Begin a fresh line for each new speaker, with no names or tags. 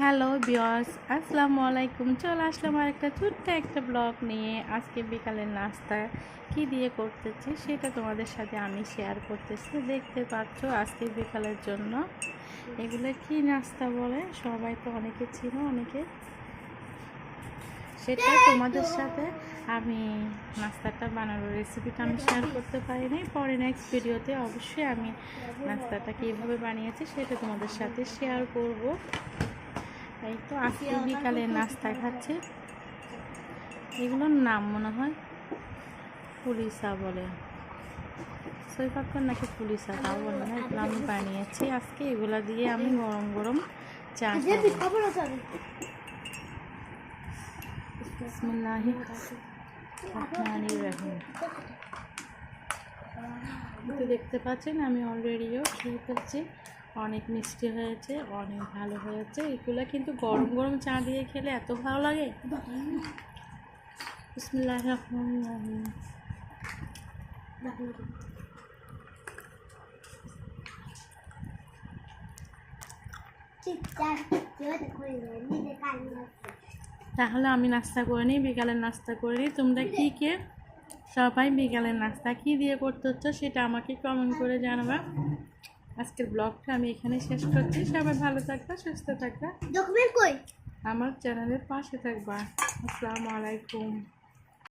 Hello viewers, আসসালামু আলাইকুম। চলে আসলাম আর একটা ছোট্ট একটা ব্লগ নিয়ে। আজকে বিকালের নাস্তা কি দিয়ে করতেছি সেটা তোমাদের সাথে আমি শেয়ার করতেছি। দেখতে পাচ্ছ আজকে বিকালের জন্য এগুলো কি নাস্তা বলে, সবাই তো অনেকে চিনো, অনেকে সেটা তোমাদের সাথে আমি নাস্তাটা বানানোর রেসিপিটা আমি শেয়ার করতে পারিনি। পরে নেক্সট ভিডিওতে অবশ্যই আমি নাস্তাটা কীভাবে বানিয়েছি সেটা তোমাদের সাথে শেয়ার করব। এই তো আজকে বিকালে নাস্তা খাচ্ছে, এগুলোর নাম মনে হয় পুলিশা বলে, সৈফাক্কর নাকি পুলিশা তাও বলে না। এগুলো আমি বানিয়েছি আজকে, এগুলা দিয়ে আমি গরম গরম চা খাবো। বিসমিল্লাহির রহমানির রহিম। তো দেখতে পাচ্ছেন আমি অলরেডিও খেয়ে ফেলছি, অনেক মিষ্টি হয়েছে, অনেক ভালো হয়েছে। এগুলো কিন্তু গরম গরম চা দিয়ে খেলে এত ভালো লাগে। বিসমিল্লাহির রহমানির রহিম। তাহলে আমি নাস্তা করে নিই, বিকালের নাস্তা করে নিই। তোমরা কি কে সবাই বিকালের নাস্তা কি দিয়ে করতে হচ্ছে সেটা আমাকে কমেন্ট করে জানাবা। আজকের ব্লগটা আমি এখানে শেষ করছি। সবাই ভালো থাকবা, সুস্থ থাকবা, আমার চ্যানেলের পাশে থাকবা। আসসালামু আলাইকুম।